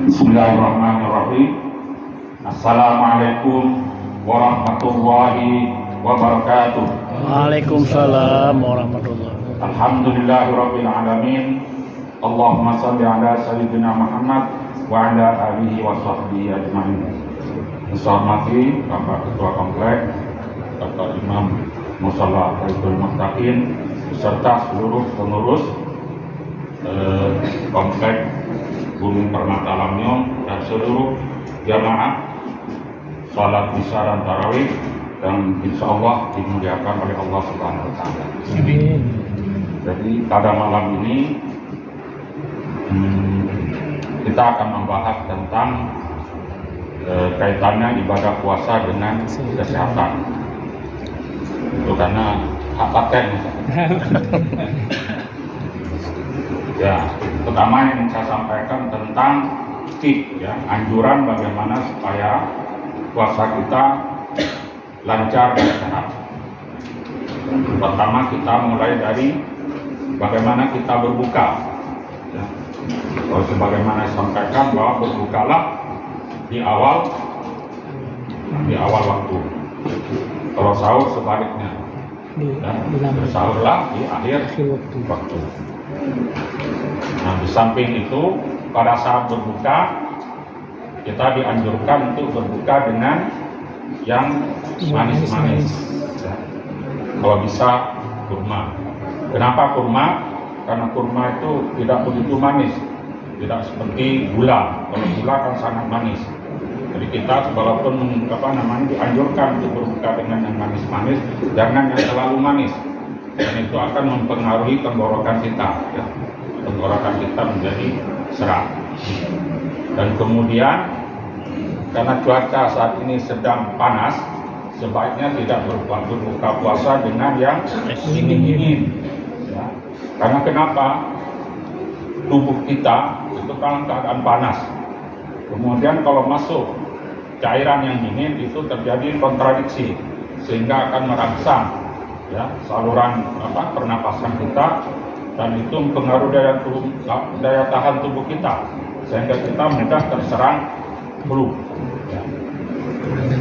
Bismillahirrahmanirrahim. Assalamualaikum warahmatullahi wabarakatuh. Waalaikumsalam warahmatullahi wabarakatuh. Alhamdulillahirabbil alamin. Allahumma shalli ala sayyidina Muhammad wa ala alihi wa sahbihi ajmain. Hormati Bapak Ketua Komplek, Bapak Imam Mushola Baitul Muttaqin beserta seluruh pengurus Komplek Bumi Permata Lamnyong dan seluruh jamaah salat isya dan tarawih dan insya Allah dimuliakan oleh Allah Subhanahu Wa Taala. Jadi pada malam ini kita akan membahas tentang kaitannya ibadah puasa dengan kesehatan. Itu karena hak paten. Ya, pertama yang saya sampaikan tentang ya, anjuran bagaimana supaya puasa kita lancar dan sehat. Pertama kita mulai dari bagaimana kita berbuka. Ya. Kalau sebagaimana saya sampaikan bahwa berbukalah di awal waktu. Kalau sahur sebaliknya, ya, bersahurlah di akhir waktu. Nah, di samping itu pada saat berbuka kita dianjurkan untuk berbuka dengan yang manis-manis. Ya. Kalau bisa kurma. Kenapa kurma? Karena kurma itu tidak begitu manis, tidak seperti gula. Kalau gula kan sangat manis. Jadi kita walaupun dianjurkan untuk berbuka dengan yang manis-manis, jangan yang terlalu manis. Dan itu akan mempengaruhi tenggorokan kita. Ya. Tenggorokan kita menjadi serak. Dan kemudian karena cuaca saat ini sedang panas, sebaiknya tidak berbuka puasa dengan yang dingin-dingin. Ya. Karena kenapa? Tubuh kita itu kan keadaan panas. Kemudian kalau masuk cairan yang dingin itu terjadi kontradiksi sehingga akan merangsang ya saluran pernapasan kita dan itu mempengaruhi daya tahan tubuh kita sehingga kita mudah terserang flu. Ya.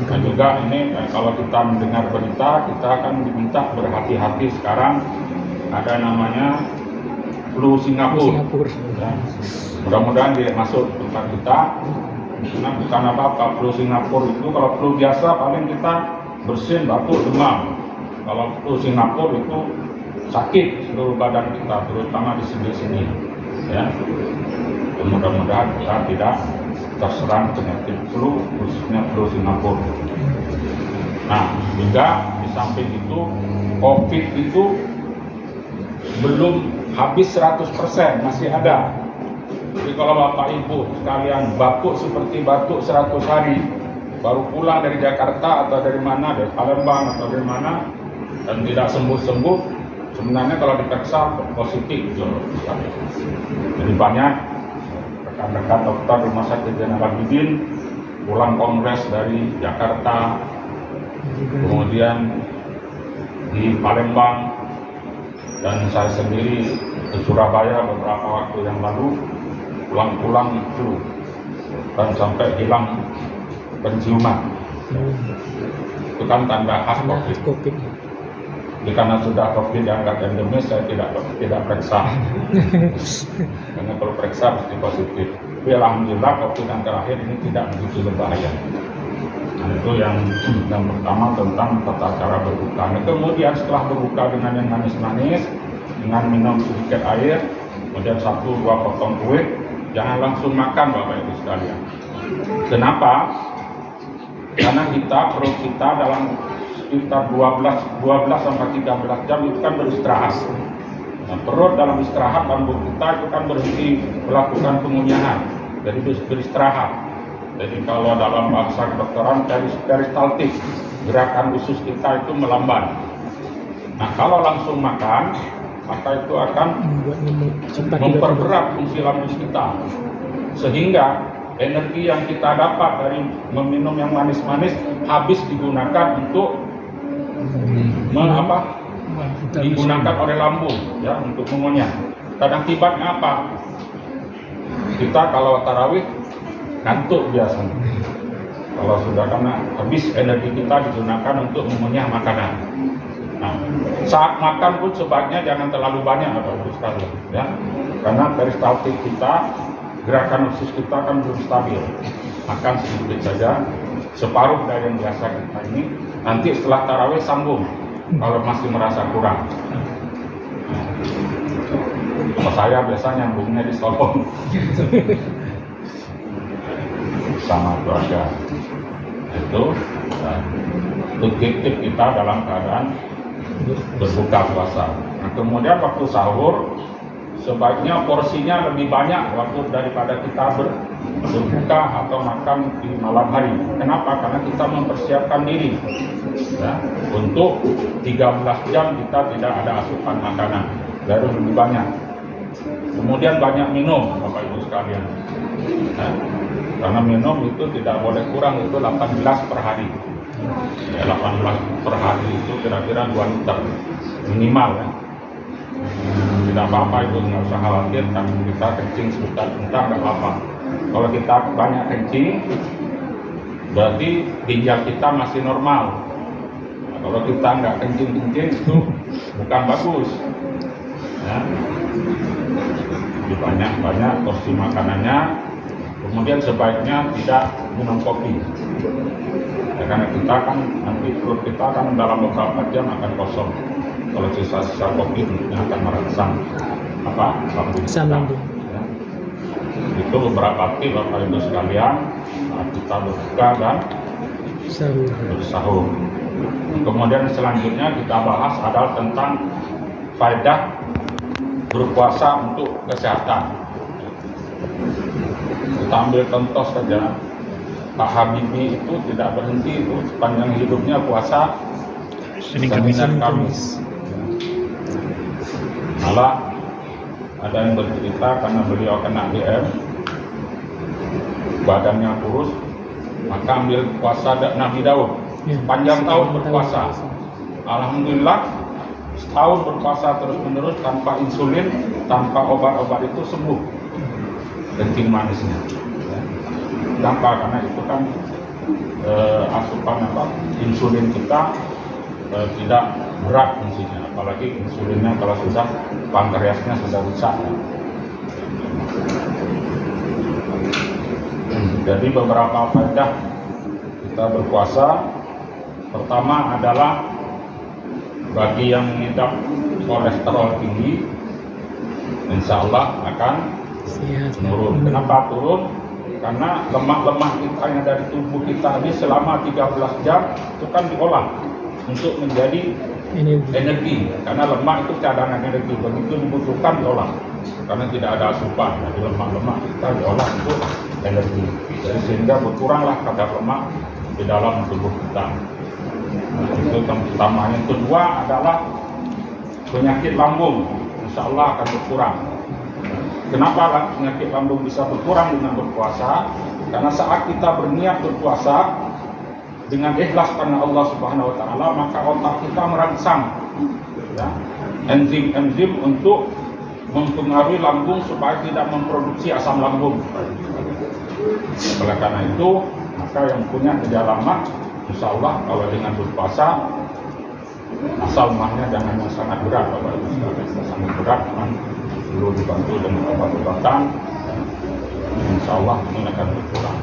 Dan juga ini kalau kita mendengar berita kita akan diminta berhati-hati sekarang ada namanya flu Singapura. Ya. Mudah-mudahan dia masuk tempat kita. Karena bukan apa-apa flu Singapura itu kalau flu biasa paling kita bersin, batuk, demam. Kalau flu Singapura itu sakit seluruh badan kita, terutama di sini-sini. Ya. Mudah-mudahan kita tidak terserang penyakit flu, khususnya flu Singapura. Nah, juga di samping itu COVID itu belum habis 100%, masih ada. Jadi kalau Bapak Ibu sekalian batuk seperti batuk 100 hari, baru pulang dari Jakarta atau dari mana, dari Palembang atau dari mana, dan tidak sembuh-sembuh, sebenarnya kalau diperiksa positif. Jadi banyak rekan-rekan dokter Rumah Sakit Zainal Abidin pulang kongres dari Jakarta, kemudian di Palembang, dan saya sendiri ke Surabaya beberapa waktu yang lalu pulang flu dan sampai hilang penciuman. Itu kan tanda khas COVID. Jadi karena sudah COVID dianggap endemis, saya tidak periksa. Karena kalau periksa pasti positif. Tapi alhamdulillah COVID yang terakhir ini tidak begitu berbahaya. Nah, itu yang pertama tentang tata cara berbuka. Nah, kemudian setelah berbuka dengan yang manis-manis, dengan minum sedikit air, kemudian 1-2 potong kue, jangan langsung makan Bapak Ibu sekalian. Kenapa? Karena perut kita dalam sekitar 12 sampai 13 jam itu kan beristirahat. Nah, perut dalam istirahat, lambung kita itu kan berhenti melakukan pengunyahan, jadi beristirahat. Jadi kalau dalam bahasa kedokteran peristaltik, gerakan usus kita itu melambat. Nah, kalau langsung makan, maka itu akan memperberat fungsi lambung kita, sehingga energi yang kita dapat dari meminum yang manis-manis habis digunakan untuk digunakan oleh lambung ya untuk mengunyah. Dan akibatnya apa? Kita kalau tarawih ngantuk biasanya. Kalau sudah karena habis energi kita digunakan untuk mengunyah makanan. Nah, saat makan pun sebaiknya jangan terlalu banyak Bapak Ibu sekalian, ya. Karena peristaltik kita, gerakan usus kita kan belum stabil. Makan sedikit saja, separuh dari yang biasa kita ini. Nanti setelah tarawih sambung kalau masih merasa kurang. Kalau saya biasanya nyambungnya di Solo sama keluarga. Itu tip-tip kita dalam keadaan berbuka puasa. Nah, kemudian waktu sahur sebaiknya porsinya lebih banyak waktu daripada kita berbuka atau makan di malam hari. Kenapa? Karena kita mempersiapkan diri, ya, untuk 13 jam kita tidak ada asupan makanan, baru lebih banyak. Kemudian banyak minum Bapak Ibu sekalian, ya, karena minum itu tidak boleh kurang, itu 18 per hari. Ya, 18 per hari itu kira-kira 2 liter minimal, ya. Tidak apa-apa, itu nggak usah khawatir, kan kita kencing sebentar nggak apa-apa. Kalau kita banyak kencing berarti ginjal kita masih normal. Nah, kalau kita nggak kencing itu bukan bagus, ya. Jadi banyak porsi makanannya. Kemudian sebaiknya tidak minum kopi, ya, karena kita kan nanti perut kita kan dalam beberapa jam akan kosong. Kalau sisa-sisa kopi tentunya akan merangsang lambung. Ya. Itu beberapa tips Bapak Ibu sekalian saat kita berbuka dan bersahur. Kemudian selanjutnya kita bahas adalah tentang faedah berpuasa untuk kesehatan. Kita ambil contoh saja, Pak Habibie itu tidak berhenti itu sepanjang hidupnya puasa Senin Kamis. Malah ada yang bercerita karena beliau kena DM, badannya kurus, maka ambil puasa Nabi Daud, sepanjang tahun berpuasa. Alhamdulillah, setahun berpuasa terus-menerus tanpa insulin, tanpa obat-obat itu sembuh kencing manisnya. Kenapa? Karena itu kan asupan insulin kita tidak berat fungsinya, apalagi insulinnya kalau sudah pankreasnya sudah rusak. Jadi beberapa faedah kita berpuasa. Pertama adalah bagi yang mengidap kolesterol tinggi, insya Allah akan turun. Kenapa turun? Karena lemak-lemak kita yang dari tubuh kita ini selama 13 jam itu kan diolah untuk menjadi energi. Karena lemak itu cadangan energi, begitu dibutuhkan diolah. Karena tidak ada asupan, jadi lemak-lemak kita diolah untuk energi. Jadi sehingga berkuranglah kadar lemak di dalam tubuh kita. Nah, itu yang pertama. Yang kedua adalah penyakit lambung, insya Allah akan berkurang. Kenapa penyakit lambung bisa berkurang dengan berpuasa? Karena saat kita berniat berpuasa dengan ikhlas karena Allah Subhanahu Wa Taala, maka otak kita merangsang, ya, enzim-enzim untuk mempengaruhi lambung supaya tidak memproduksi asam lambung. Oleh karena itu, maka yang punya gejala mah, insya Allah kalau dengan berpuasa asal mahnya jangan yang sangat berat, Bapak Ibu sekalian. Sangat berat kan perlu dibantu dengan obat-obatan, insya Allah ini akan berkurang.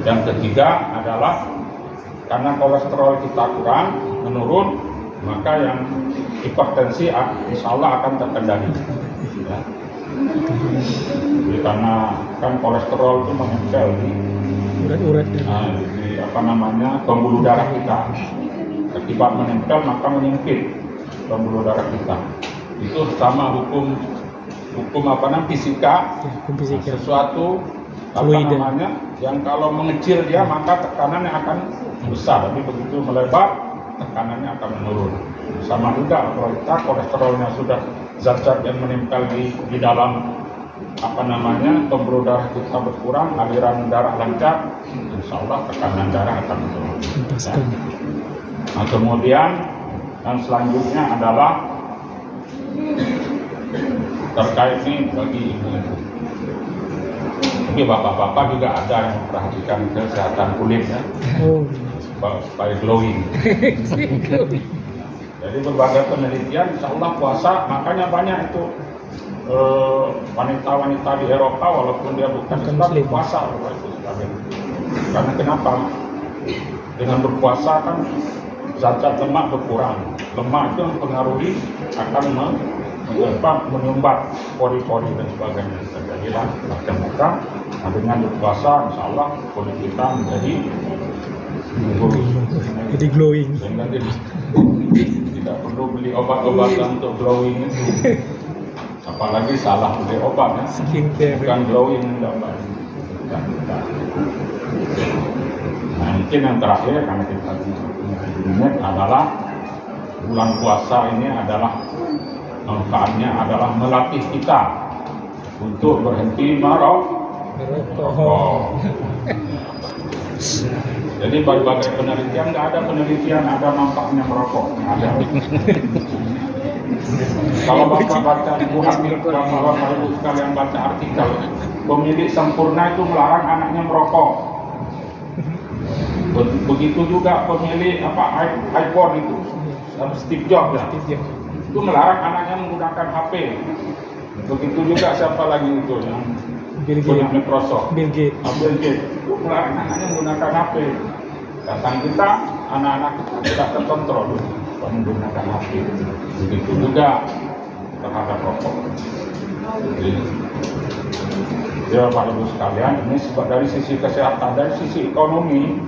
Yang ketiga adalah karena kolesterol kita kurang, menurun, maka yang hipertensi insya Allah akan terkendali, ya. Jadi karena kan kolesterol itu menempel di urat-urat, di pembuluh darah kita. Akibat menempel maka menyempit pembuluh darah kita. Itu sama hukum fisika. Sesuatu yang kalau mengecil dia maka tekanannya akan besar, tapi begitu melebar tekanannya akan menurun. Sama juga kalau kita kolesterolnya sudah zat-zat yang menempel di dalam pembuluh darah kita berkurang, aliran darah lancar, insya Allah tekanan darah akan menurun. Nah, kemudian yang selanjutnya adalah terkait ini bagi ibu-ibu. Bagi bapak-bapak juga ada yang memperhatikan kesehatan kulit ya, Oh. supaya glowing. Jadi berbagai penelitian, insya Allah puasa, makanya banyak itu wanita-wanita di Eropa walaupun dia bukan Islam puasa itu sekalian. Karena kenapa? Dengan berpuasa kan zat-zat lemak berkurang. Lemak itu mempengaruhi akan menyumbat pori-pori dan sebagainya. Jadilah macam-macam. Nah, dengan berpuasa, insya Allah kulit kita menjadi lurus. Jadi glowing. Sehingga tidak perlu beli obat-obatan untuk glowing itu. Apalagi salah beli obat ya. Skincare. Bukan glowing dapat. Nah, mungkin yang terakhir karena kita ingat adalah bulan puasa ini adalah manfaatnya adalah melatih kita untuk berhenti merokok. Jadi berbagai penelitian, nggak ada penelitian ada manfaatnya merokok. Ada. Kalau bapak baca buku Hamil, bapak ibu sekalian baca artikel, pemilik sempurna itu melarang anaknya merokok. Begitu juga pemilik iPhone itu, Steve Jobs ya, itu melarang anaknya menggunakan HP. Begitu juga siapa lagi itu yang punya Microsoft, Bill Gates itu melarang anaknya menggunakan HP. Datang kita, anak-anak kita tidak terkontrol menggunakan HP. Begitu juga terhadap rokok. Jadi, ya Pak Ibu sekalian, ini sebab dari sisi kesehatan, dari sisi ekonomi,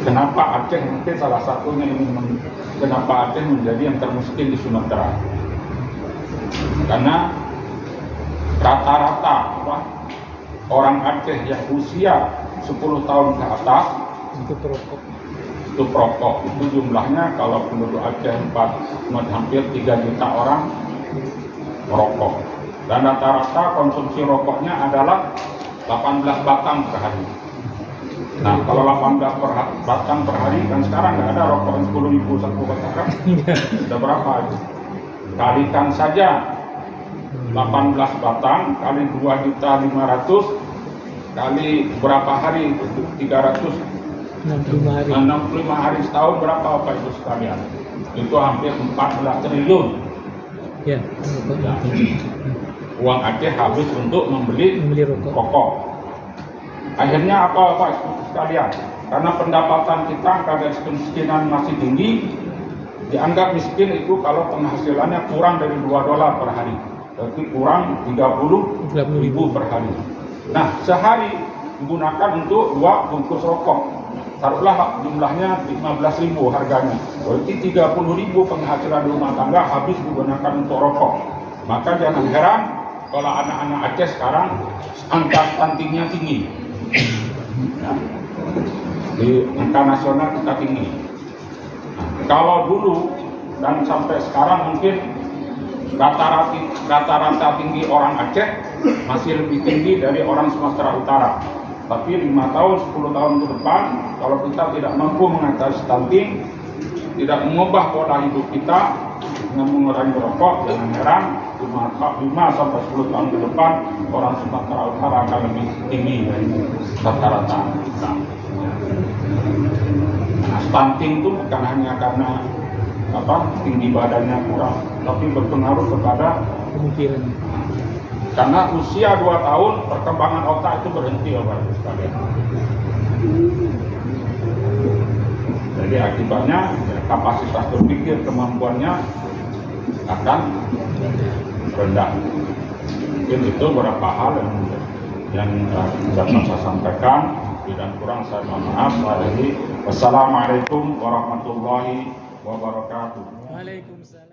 kenapa Aceh mungkin salah satunya ini, kenapa Aceh menjadi yang termiskin di Sumatera? Karena rata-rata orang Aceh yang usia 10 tahun ke atas itu perokok. Itu jumlahnya kalau penduduk Aceh hampir 3 juta orang merokok. Dan rata-rata konsumsi rokoknya adalah 18 batang per hari. Nah, kalau 18 batang per hari, kan sekarang nggak ada rokok 10.000 satu batang kan? Sudah berapa itu? Kalikan saja 18 batang kali 2.500.000 kali berapa hari itu? 65 hari setahun berapa Bapak Ibu sekalian? Itu hampir 14 triliun. Ya. Uang Aceh habis untuk membeli rokok. Akhirnya apa Bapak Ibu sekalian? Karena pendapatan kita angka kemiskinan masih tinggi, dianggap miskin itu kalau penghasilannya kurang dari $2 per hari. Berarti kurang 30.000 per hari. Nah, sehari digunakan untuk 2 bungkus rokok. Taruhlah jumlahnya 15.000 harganya. Berarti 30.000 penghasilan rumah tangga habis digunakan untuk rokok. Maka jangan heran kalau anak-anak Aceh sekarang angka stuntingnya tinggi. Ya. Di angka nasional kita tinggi. Nah, kalau dulu dan sampai sekarang mungkin rata-rata tinggi orang Aceh masih lebih tinggi dari orang Sumatera Utara. Tapi 5 tahun, 10 tahun ke depan, kalau kita tidak mampu mengatasi stunting, tidak mengubah pola hidup kita dengan mengurangi rokok, jangan heran 5 sampai 10 tahun ke depan orang Sumatera Utara akan lebih tinggi dari rata-rata kita. Nah, stunting itu bukan hanya karena tinggi badannya kurang, tapi berpengaruh kepada pemikiran. Karena usia 2 tahun perkembangan otak itu berhenti Bapak Ibu sekalian. Jadi akibatnya kapasitas berpikir, kemampuannya akan rendah. Mungkin itu beberapa hal yang dapat saya sampaikan. Dan kurang saya mohon maaf. Wassalamualaikum warahmatullahi wabarakatuh. Waalaikumsalam.